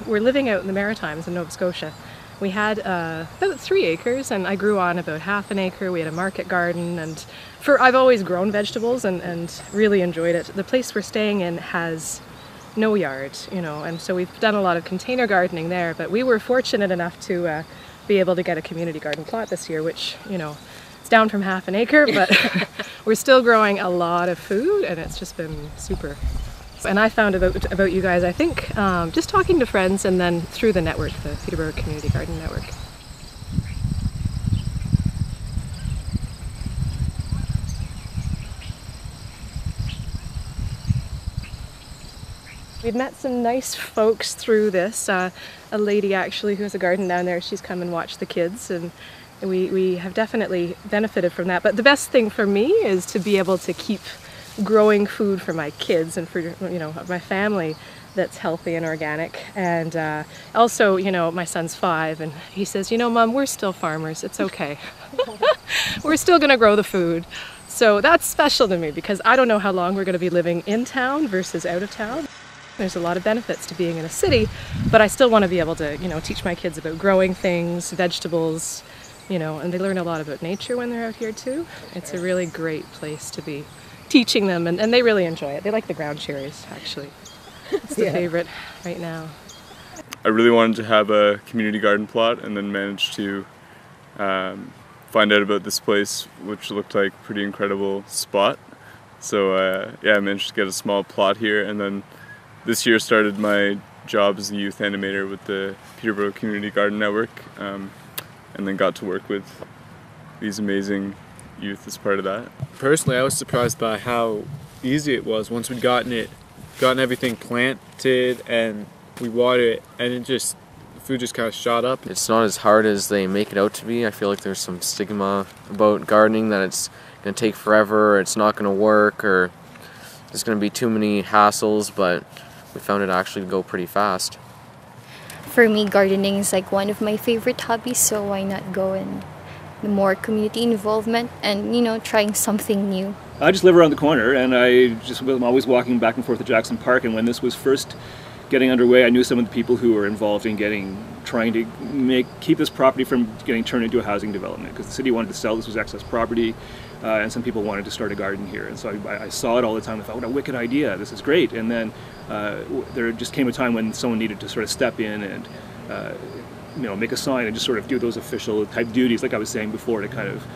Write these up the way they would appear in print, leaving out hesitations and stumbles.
were living out in the Maritimes in Nova Scotia, we had about 3 acres, and I grew on about half an acre. We had a market garden, and I've always grown vegetables and really enjoyed it. The place we're staying in has no yard, you know, and so we've done a lot of container gardening there, but we were fortunate enough to be able to get a community garden plot this year, which, you know, it's down from half an acre, but we're still growing a lot of food, and it's just been super. And I found about you guys, I think, just talking to friends and then through the network, the Peterborough Community Garden Network. We'd met some nice folks through this. A lady actually who has a garden down there, she's come and watched the kids, and we have definitely benefited from that. But the best thing for me is to be able to keep growing food for my kids and for, you know, my family that's healthy and organic. And also, you know, my son's 5 and he says, you know, Mom, we're still farmers, it's okay. We're still gonna grow the food. So that's special to me because I don't know how long we're gonna be living in town versus out of town. There's a lot of benefits to being in a city, but I still want to be able to, you know, teach my kids about growing things, vegetables, you know, and they learn a lot about nature when they're out here too. It's a really great place to be teaching them, and they really enjoy it. They like the ground cherries, actually. It's the favorite right now. I really wanted to have a community garden plot and then managed to find out about this place, which looked like a pretty incredible spot. So yeah, I managed to get a small plot here, and then this year started my job as a youth animator with the Peterborough Community Garden Network, and then got to work with these amazing youth as part of that. Personally, I was surprised by how easy it was once we'd gotten everything planted and we watered it, and the food just kind of shot up. It's not as hard as they make it out to be. I feel like there's some stigma about gardening that it's going to take forever, or it's not going to work, or there's going to be too many hassles, but we found it actually go pretty fast. For me, gardening is like one of my favorite hobbies, so why not go in the more community involvement and, you know, trying something new. I just live around the corner, and I'm always walking back and forth to Jackson Park, and when this was first getting underway, I knew some of the people who were involved in trying to keep this property from getting turned into a housing development, because the city wanted to sell this as excess property, and some people wanted to start a garden here, and so I saw it all the time. I thought, what a wicked idea, this is great. And then there just came a time when someone needed to sort of step in and you know, make a sign and just sort of do those official type duties, like I was saying before, to kind of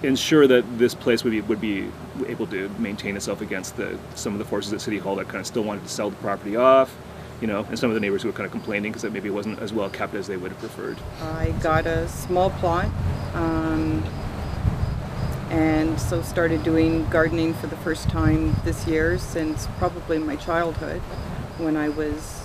ensure that this place would be able to maintain itself against some of the forces at City Hall that kind of still wanted to sell the property off, you know, and some of the neighbors who were kind of complaining because maybe it wasn't as well kept as they would have preferred. I got a small plot, and so started doing gardening for the first time this year since probably my childhood, when I was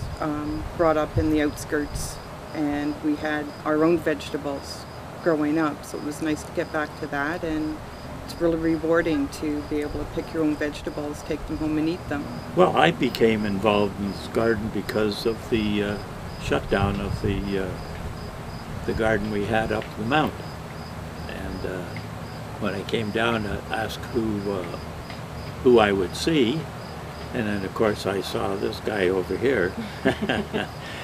brought up in the outskirts and we had our own vegetables growing up, so it was nice to get back to that, and it's really rewarding to be able to pick your own vegetables, take them home and eat them. Well, I became involved in this garden because of the shutdown of the garden we had up the mountain, and when I came down to ask who I would see, and then of course I saw this guy over here.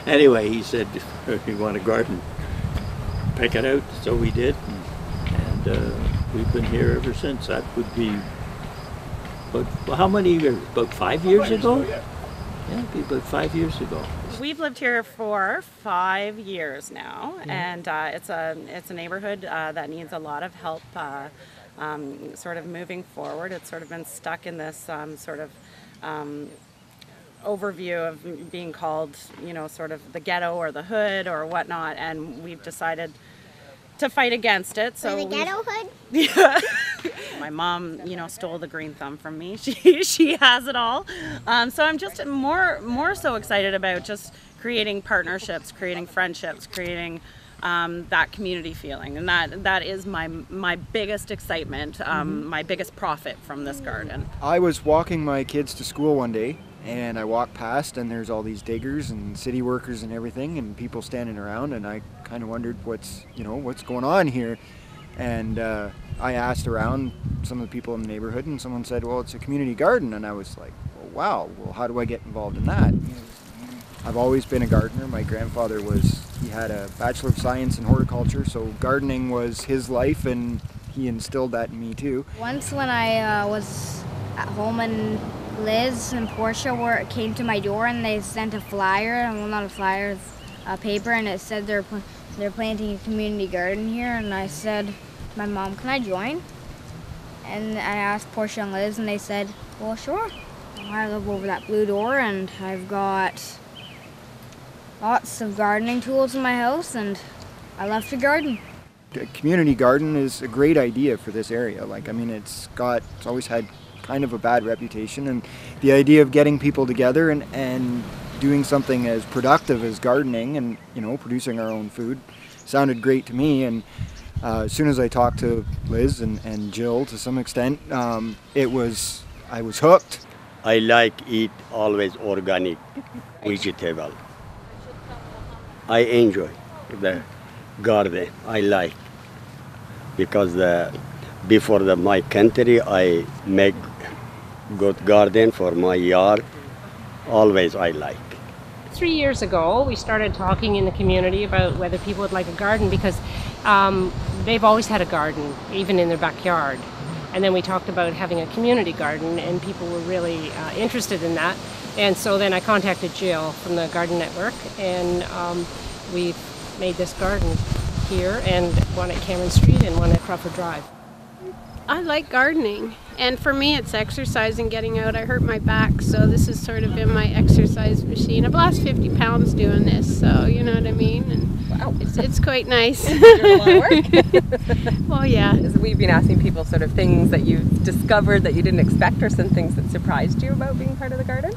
Anyway, he said, if you want a garden, pick it out. So we did, and we've been here ever since. That would be about, how many years? About 5 years ago? Yeah, it'd be about 5 years ago. We've lived here for 5 years now, and it's a neighborhood that needs a lot of help sort of moving forward. It's sort of been stuck in this sort of overview of being called, you know, sort of the ghetto or the hood or whatnot, and we've decided to fight against it. So the ghetto hood? Yeah. My mom, you know, stole the green thumb from me. She has it all. So I'm just more so excited about just creating partnerships, creating friendships, creating that community feeling, and that is my biggest excitement, my biggest profit from this garden. I was walking my kids to school one day, and I walked past, and there's all these diggers and city workers and everything, and people standing around, and I kind of wondered what's going on here. And I asked around some of the people in the neighborhood, and someone said, well, it's a community garden. And I was like, well, wow, well, how do I get involved in that? I've always been a gardener. My grandfather he had a Bachelor of Science in horticulture, so gardening was his life, and he instilled that in me too. Once when I was at home and Liz and Portia came to my door and they sent a flyer, well not a flyer, a paper, and it said they're planting a community garden here, and I said to my mom, can I join? And I asked Portia and Liz and they said, well sure. I live over that blue door and I've got lots of gardening tools in my house and I love to garden. A community garden is a great idea for this area. It's always had kind of a bad reputation, and the idea of getting people together and doing something as productive as gardening and producing our own food sounded great to me. And as soon as I talked to Liz and Jill to some extent, I was hooked. I like eat always organic vegetable. I enjoy the garden. I like because before my country I make good garden for my yard. Always I like. 3 years ago, we started talking in the community about whether people would like a garden, because they've always had a garden, even in their backyard. And then we talked about having a community garden, and people were really interested in that. And so then I contacted Jill from the Garden Network, and we made this garden here, and one at Cameron Street and one at Crawford Drive. I like gardening, and for me it's exercise and getting out. I hurt my back, so this has sort of been my exercise machine. I've lost 50 pounds doing this, so you know what I mean? And wow. It's quite nice. You're a lot of work. Well, yeah. We've been asking people sort of things that you've discovered that you didn't expect, or some things that surprised you about being part of the garden?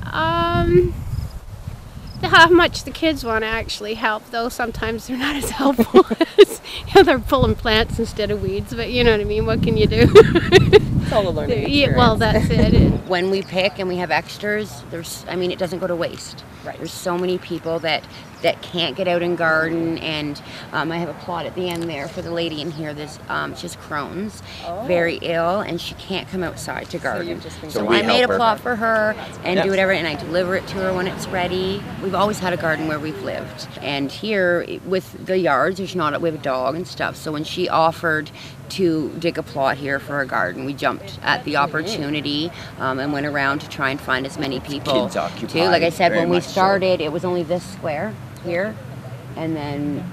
How much the kids want to actually help, though sometimes they're not as helpful as they're pulling plants instead of weeds, but you know what I mean, what can you do? It's all a learning experience. Yeah, well, that's it. When we pick and we have extras, it doesn't go to waste. Right. There's so many people that can't get out and garden, and I have a plot at the end there for the lady in here. She has Crohn's, very ill, and she can't come outside to garden. So I made a plot for her and do whatever, and I deliver it to her when it's ready. We've always had a garden where we've lived, and here with the yards, we have a dog and stuff. So when she offered to dig a plot here for a garden, we jumped at the opportunity and went around to try and find as many people too. Like I said, when we started, it was only this square here, and then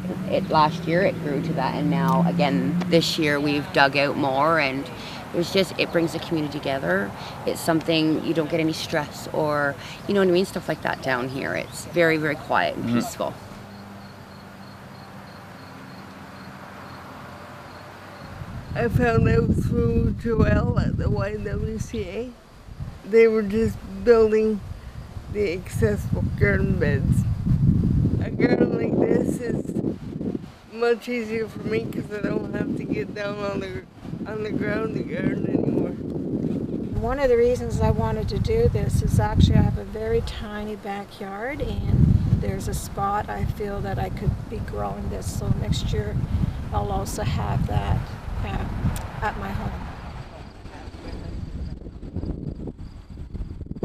last year it grew to that, and now again this year we've dug out more, and it brings the community together. It's something you don't get any stress or you know what I mean, stuff like that down here. It's very, very quiet and peaceful. I found out through Joelle at the YWCA. They were just building the accessible garden beds. A garden like this is much easier for me because I don't have to get down on the ground to garden anymore. One of the reasons I wanted to do this is actually I have a very tiny backyard, and there's a spot I feel that I could be growing this, so next year I'll also have that at my home.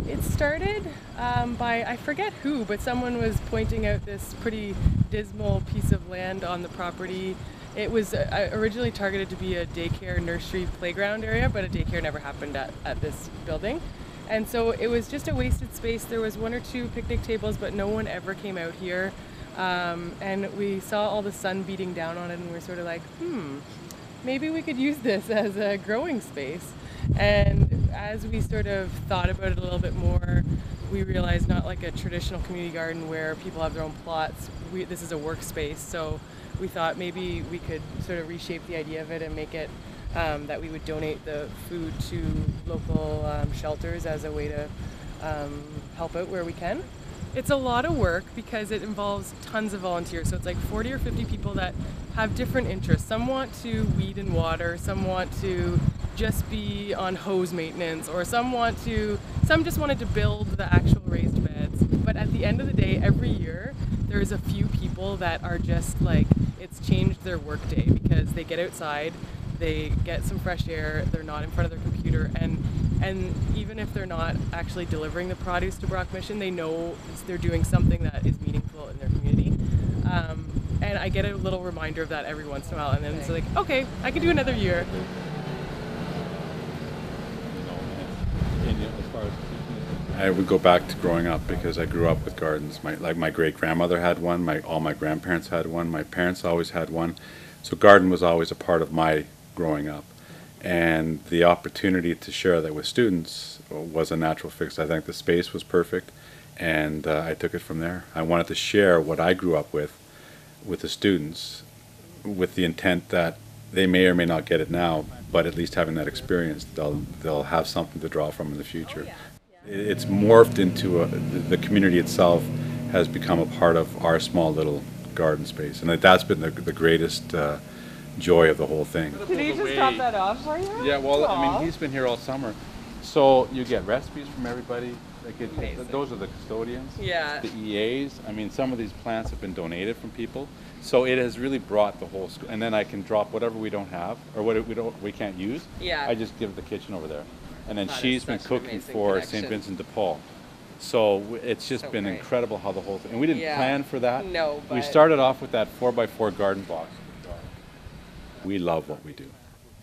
It started by, I forget who, but someone was pointing out this pretty dismal piece of land on the property. It was originally targeted to be a daycare, nursery, playground area, but a daycare never happened at this building. And so it was just a wasted space. There was 1 or 2 picnic tables, but no one ever came out here. And we saw all the sun beating down on it, and we're sort of like, maybe we could use this as a growing space. And as we sort of thought about it a little bit more, we realized not like a traditional community garden where people have their own plots. This is a workspace, so we thought maybe we could sort of reshape the idea of it and make it that we would donate the food to local shelters as a way to help out where we can. It's a lot of work because it involves tons of volunteers. So it's like 40 or 50 people that have different interests. Some want to weed and water, some want to just be on hose maintenance, or some just wanted to build the actual raised beds. But at the end of the day, every year, there's a few people that are just like, it's changed their work day because they get outside, they get some fresh air, they're not in front of their computer, and and even if they're not actually delivering the produce to Brock Mission, they know they're doing something that is meaningful in their community. And I get a little reminder of that every once in a while, and then it's like, okay, I can do another year. I would go back to growing up because I grew up with gardens. My great grandmother had one. All my grandparents had one. My parents always had one. So garden was always a part of my growing up, and the opportunity to share that with students was a natural fix. I think the space was perfect, and I took it from there. I wanted to share what I grew up with the students, with the intent that they may or may not get it now, but at least having that experience, they'll have something to draw from in the future. It's morphed into the community itself has become a part of our small little garden space, and that's been the greatest joy of the whole thing. Did he just drop that off for you? Yeah, well, Aww. I mean, he's been here all summer, so you get recipes from everybody. Those are the custodians, yeah. The EAs. I mean, some of these plants have been donated from people, so it has really brought the whole school. And then I can drop whatever we don't have or what we can't use. Yeah. I just give the kitchen over there, and then That she's is been such an cooking amazing for connection. St. Vincent de Paul. So it's just been great. incredible how the whole thing. And we didn't plan for that. No, we but started off with that 4x4 garden box. We love what we do.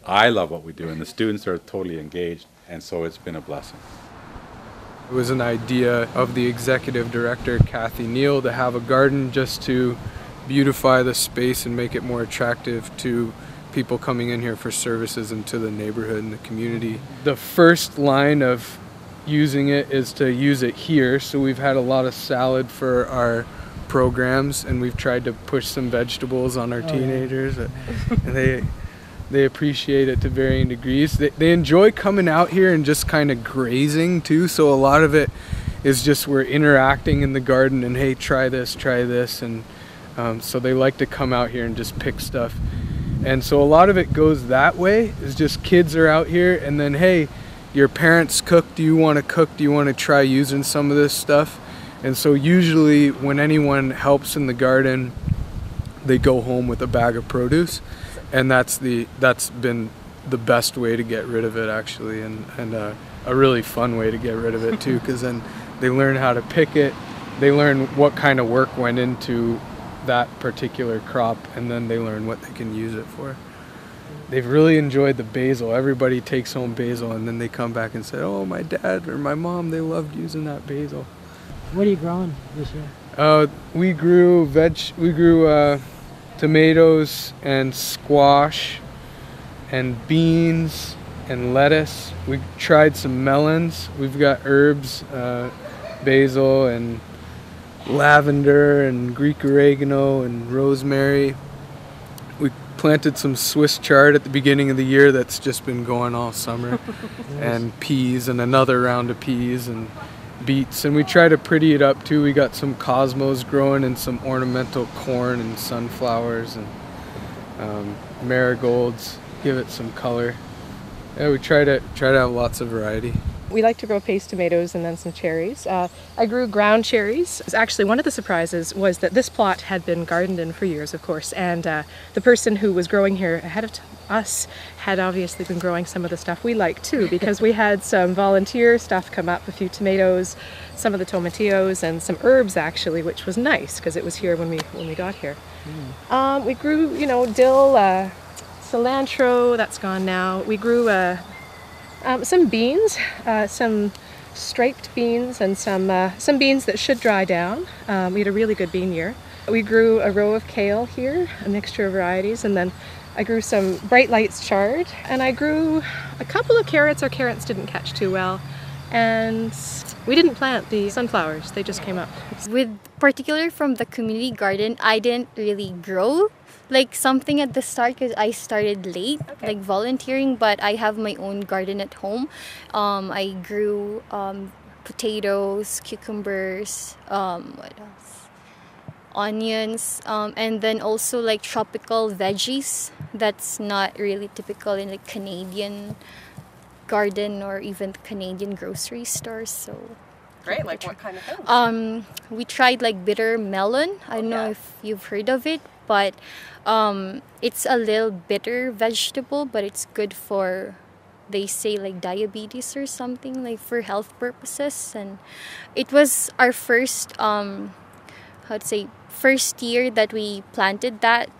I love what we do, and the students are totally engaged, and so it's been a blessing. It was an idea of the executive director, Kathy Neal, to have a garden just to beautify the space and make it more attractive to people coming in here for services and to the neighborhood and the community. The first line of using it is to use it here, so we've had a lot of salad for our programs, and we've tried to push some vegetables on our teenagers, and they appreciate it to varying degrees. They enjoy coming out here and just kind of grazing too, so a lot of it is just we're interacting in the garden and hey, try this, and so they like to come out here and just pick stuff. And so a lot of it goes that way, is just kids are out here and then hey, your parents cook, do you want to cook, do you want to try using some of this stuff? And so usually when anyone helps in the garden, they go home with a bag of produce, and that's been the best way to get rid of it actually, and a really fun way to get rid of it too, because then they learn how to pick it, they learn what kind of work went into that particular crop, and then they learn what they can use it for. They've really enjoyed the basil. Everybody takes home basil and then they come back and say, oh, my dad or my mom, they loved using that basil. What are you growing this year? We grew tomatoes and squash and beans and lettuce. We tried some melons. We've got herbs, basil and lavender and Greek oregano and rosemary. We planted some Swiss chard at the beginning of the year that's just been going all summer, and peas and another round of peas and beets, and we try to pretty it up too. We got some cosmos growing and some ornamental corn and sunflowers and marigolds, give it some color. Yeah, we try to have lots of variety. We like to grow paste tomatoes and then some cherries. I grew ground cherries. Actually, one of the surprises was that this plot had been gardened in for years, of course, and the person who was growing here ahead of us had obviously been growing some of the stuff we like too, because we had some volunteer stuff come up, a few tomatoes, some of the tomatillos, and some herbs actually, which was nice because it was here when we got here. We grew, dill, cilantro, that's gone now. We grew some beans, some striped beans, and some beans that should dry down. We had a really good bean year. We grew a row of kale here, a mixture of varieties, and then I grew some Bright Lights chard, and I grew a couple of carrots. Our carrots didn't catch too well, and we didn't plant the sunflowers, they just came up. With particular from the community garden, I didn't really grow like something at the start because I started late, like volunteering, but I have my own garden at home. I grew potatoes, cucumbers, what else? Onions, and then also like tropical veggies that's not really typical in like Canadian garden or even Canadian grocery stores. So great, like what kind of things? We tried like bitter melon. I don't know if you've heard of it, but it's a little bitter vegetable, but it's good for they say like diabetes or something, like for health purposes. And it was our first first year that we planted that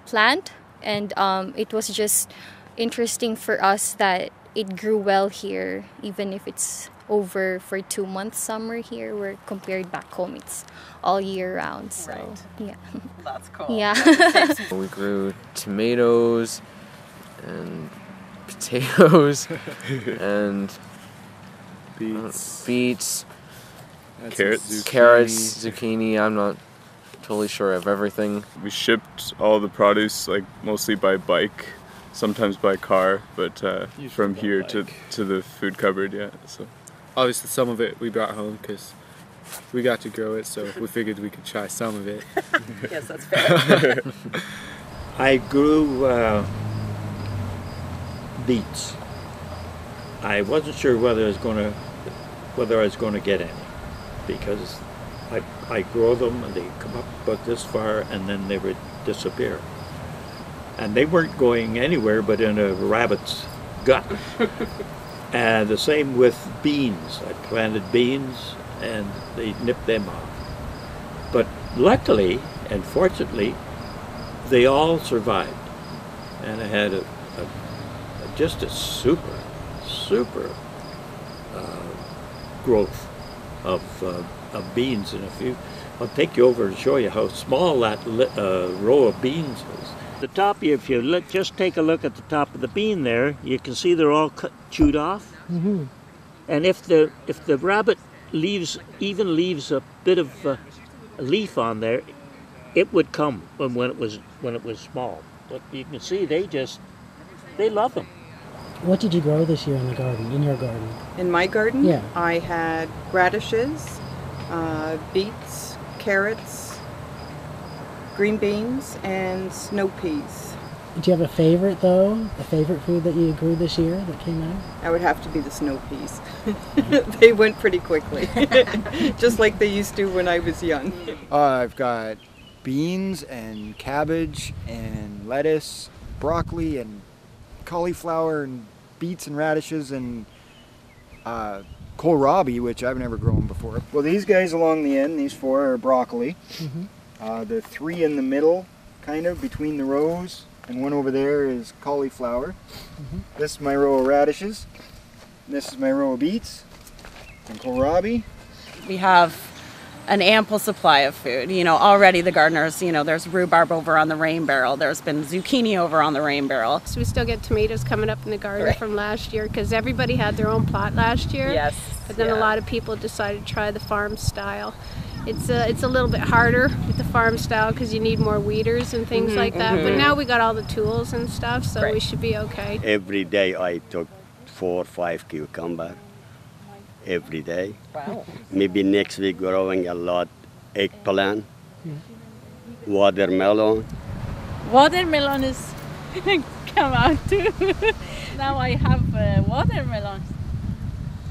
plant, and it was just interesting for us that it grew well here, even if it's over for 2 months summer here, where compared back home it's all year round. So Right. yeah. That's cool. Yeah. We grew tomatoes and potatoes and beets, carrots, zucchini. I'm not totally sure of everything. We shipped all the produce, like mostly by bike, sometimes by car, but from here to the food cupboard, yeah. So obviously some of it we brought home because we got to grow it, so we figured we could try some of it. Yes, that's fair. I grew beets. I wasn't sure whether I was going to get any, because I grow them and they come up about this far and then they would disappear. And they weren't going anywhere but in a rabbit's gut. And the same with beans. I planted beans and they nipped them off. But luckily and fortunately, they all survived. And I had just a super growth of beans. And I'll take you over and show you how small that row of beans is. The top, if you just take a look at the top of the bean there, you can see they're all chewed off. Mm-hmm. And if the rabbit leaves a bit of a leaf on there, it would come when it was small. But you can see they love them. What did you grow this year in your garden? In my garden, yeah, I had radishes, beets, carrots, green beans, and snow peas. Did you have a favorite though? A favorite food that you grew this year that came out? That would have to be the snow peas. They went pretty quickly, just like they used to when I was young. I've got beans and cabbage and lettuce, broccoli and cauliflower and beets and radishes and kohlrabi, which I've never grown before. Well, these guys along the end, these four are broccoli. Mm-hmm. The three in the middle, kind of between the rows, and one over there is cauliflower. Mm-hmm. This is my row of radishes. This is my row of beets and kohlrabi. We have an ample supply of food. You know, already the gardeners, you know, there's rhubarb over on the rain barrel. There's been zucchini over on the rain barrel. So we still get tomatoes coming up in the garden from last year, because everybody had their own plot last year. Yes. But then a lot of people decided to try the farm style. It's a little bit harder with the farm style because you need more weeders and things like that. But now we got all the tools and stuff, so we should be okay. Every day I took 4 or 5 cucumber. Every day. Wow. Maybe next week growing a lot eggplant, watermelon. Watermelon is come out too. Now I have watermelons.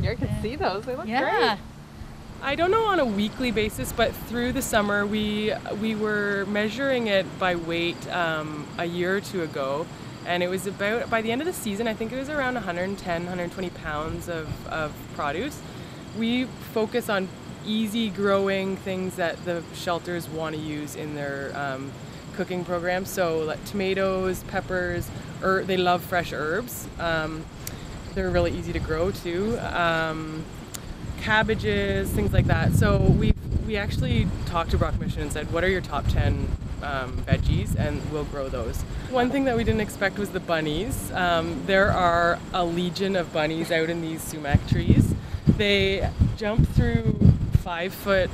You can see those. They look Yeah. great. I don't know on a weekly basis, but through the summer we were measuring it by weight a year or two ago, and it was about, by the end of the season, I think it was around 110, 120 pounds of produce. We focus on easy growing things that the shelters want to use in their cooking program. So like tomatoes, peppers, they love fresh herbs. They're really easy to grow too. Cabbages, things like that. So we actually talked to Brock Mission and said, what are your top 10 veggies, and we'll grow those. One thing that we didn't expect was the bunnies. There are a legion of bunnies out in these sumac trees. They jump through 5-foot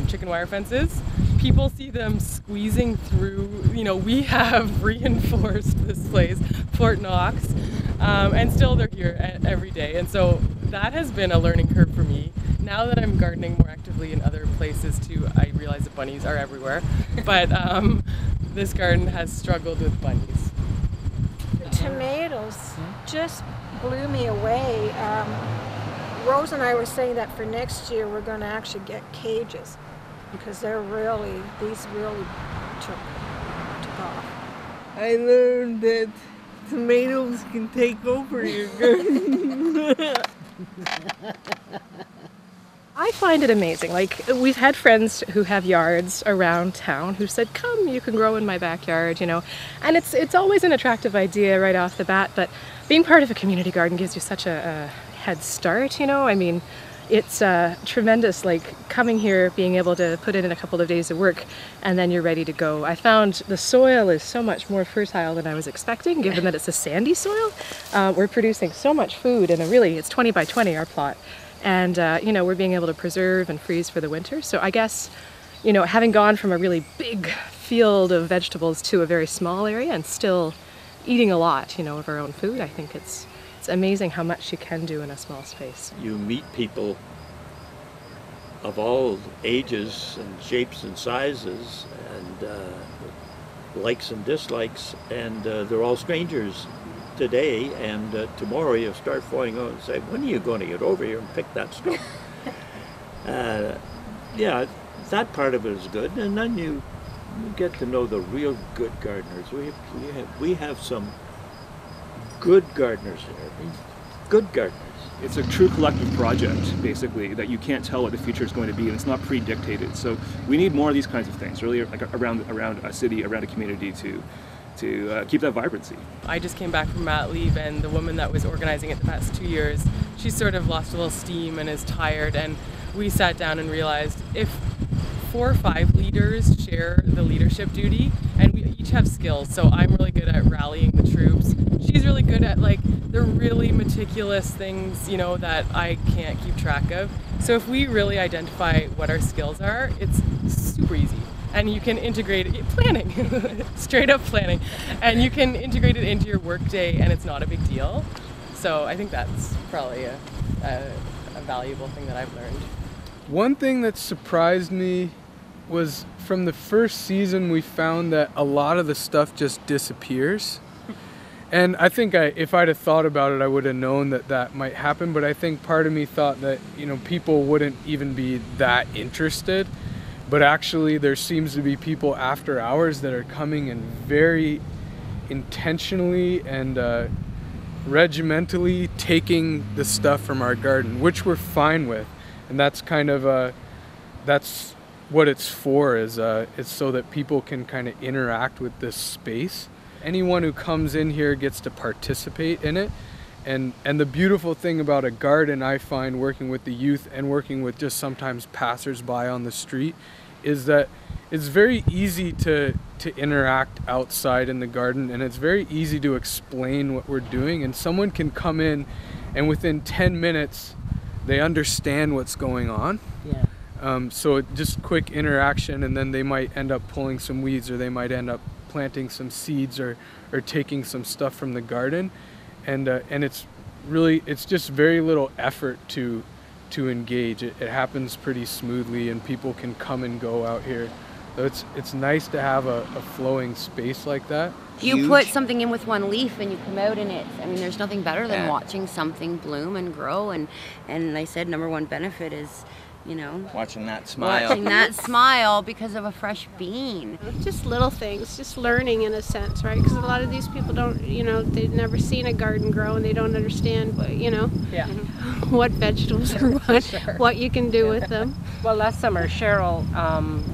chicken wire fences. People see them squeezing through. You know, we have reinforced this place, Fort Knox, and still they're here every day. And so that has been a learning curve for me. Now that I'm gardening more actively in other places too, I realize that bunnies are everywhere. But this garden has struggled with bunnies. The tomatoes just blew me away. Rose and I were saying that for next year we're going to actually get cages, because these really took off. I learned that tomatoes can take over your garden. I find it amazing. Like, we've had friends who have yards around town who said, come, you can grow in my backyard, you know. And it's always an attractive idea right off the bat, but being part of a community garden gives you such a head start, you know. I mean, it's tremendous, like coming here, being able to put in a couple of days of work, and then you're ready to go. I found the soil is so much more fertile than I was expecting, given that it's a sandy soil. We're producing so much food in it's 20 by 20, our plot. And, you know, we're being able to preserve and freeze for the winter. So I guess, you know, having gone from a really big field of vegetables to a very small area and still eating a lot, you know, of our own food, I think it's amazing how much you can do in a small space. You meet people of all ages and shapes and sizes and likes and dislikes, and they're all strangers today, and tomorrow you'll start flying out and say, when are you going to get over here and pick that stuff? Yeah, that part of it is good, and then you get to know the real good gardeners. We have some good gardeners here, good gardeners. It's a true collective project, basically, that you can't tell what the future is going to be, and it's not predictated. So we need more of these kinds of things, really, like around a city, around a community to keep that vibrancy. I just came back from mat leave, and the woman that was organizing it the past 2 years, she sort of lost a little steam and is tired, and we sat down and realized if 4 or 5 leaders share the leadership duty, and we each have skills. So I'm really good at rallying the troops. She's really good at like the really meticulous things, you know, that I can't keep track of. So if we really identify what our skills are, it's super easy. And you can integrate it, planning, straight up planning, and you can integrate it into your workday, and it's not a big deal. So I think that's probably a valuable thing that I've learned. One thing that surprised me was from the first season we found that a lot of the stuff just disappears. And I think if I'd have thought about it, I would have known that that might happen, but I think part of me thought that, you know, people wouldn't even be that interested. But actually there seems to be people after hours that are coming and very intentionally and regimentally taking the stuff from our garden, which we're fine with. And that's kind of, that's what it's for, is it's so that people can kind of interact with this space. Anyone who comes in here gets to participate in it. And the beautiful thing about a garden, I find, working with the youth and working with just sometimes passersby on the street, is that it's very easy to interact outside in the garden, and it's very easy to explain what we're doing, and someone can come in and within 10 minutes they understand what's going on. Yeah. So just quick interaction, and then they might end up pulling some weeds, or they might end up planting some seeds, or taking some stuff from the garden, and it's just very little effort to engage. It happens pretty smoothly, and people can come and go out here. So it's nice to have a flowing space like that. You put something in with one leaf and you come out and I mean, there's nothing better than watching something bloom and grow, and I said number one benefit is, you know, watching that smile. Watching that smile because of a fresh bean. Just little things, just learning in a sense, right? Because a lot of these people don't, you know, they've never seen a garden grow, and they don't understand what, you know, what vegetables or what you can do with them. Well, last summer Cheryl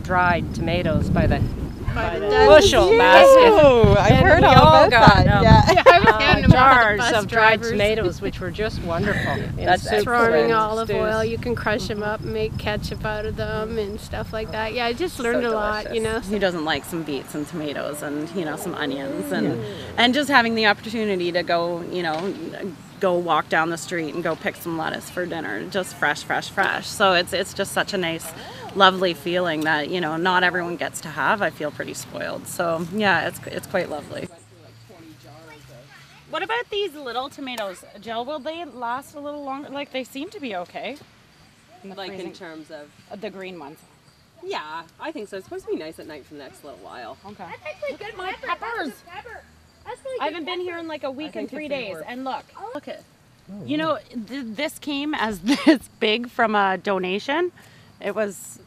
dried tomatoes by the dozen. bushel basket. Oh, I've heard all about that. I was handing them out to the jars bus of dried drivers. tomatoes, which were just wonderful. That's throwing olive oil. You can crush them up and make ketchup out of them and stuff like that. Yeah, I just learned a lot, you know. Who doesn't like some beets and tomatoes and, you know, some onions, and just having the opportunity to go, you know, go walk down the street and go pick some lettuce for dinner, just fresh. So it's just such a nice, lovely feeling that, you know, not everyone gets to have. I feel pretty spoiled. So yeah, it's quite lovely. What about these little tomatoes, Jill? Will they last a little longer? Like, they seem to be okay. Like in terms of the green ones. Yeah, I think so. It's supposed to be nice at night for the next little while. Okay. Look at my peppers. I haven't been here in like a week and 3 days, and look it. You know, this came as this big from a donation. It was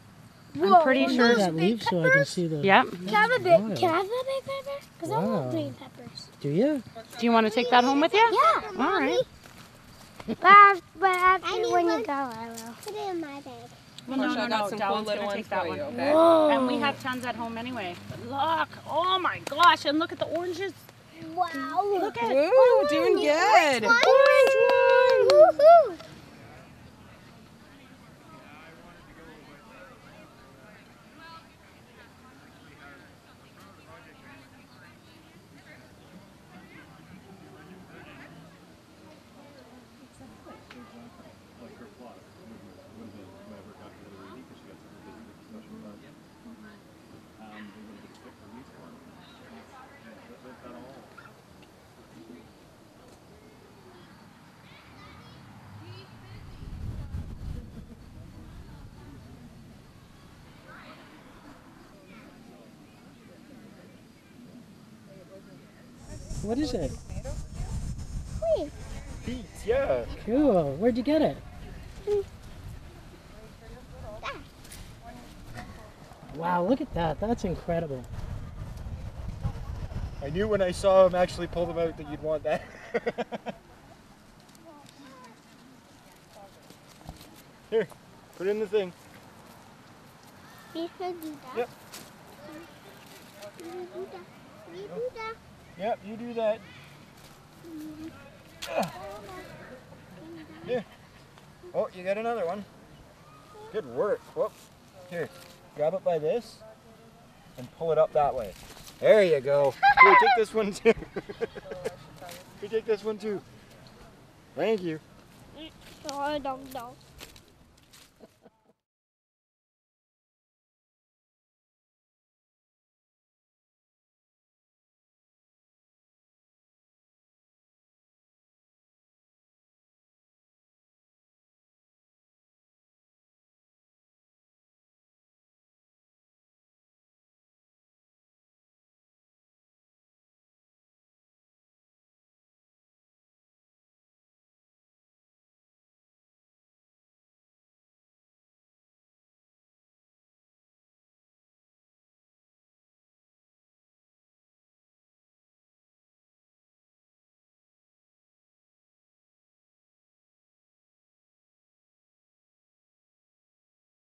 I'm pretty Can sure. that leaf so I can see the. Yep. Can I have a big pepper? Because I love green peppers. Do you? Do you want to take that home with you? Yeah. All right. But after when you go, I will. Put it in my bag. Well, no, I got some cool Darwin's little gonna ones take that for one. you, okay? Whoa. And we have tons at home anyway. But look, oh my gosh, and look at the oranges. Wow. Look at Ooh, doing good. Orange one. Woohoo. What is it? Beets, yeah. Cool. Where'd you get it? Wow, look at that. That's incredible. I knew when I saw him actually pull them out that you'd want that. Here, put it in the thing. We should do that. Yep. We do that. We do that. Yep, you do that. Here. Oh, you got another one. Good work. Whoop. Here, grab it by this and pull it up that way. There you go. Here, take this one too. Here, take this one too. Thank you. Oh, dog.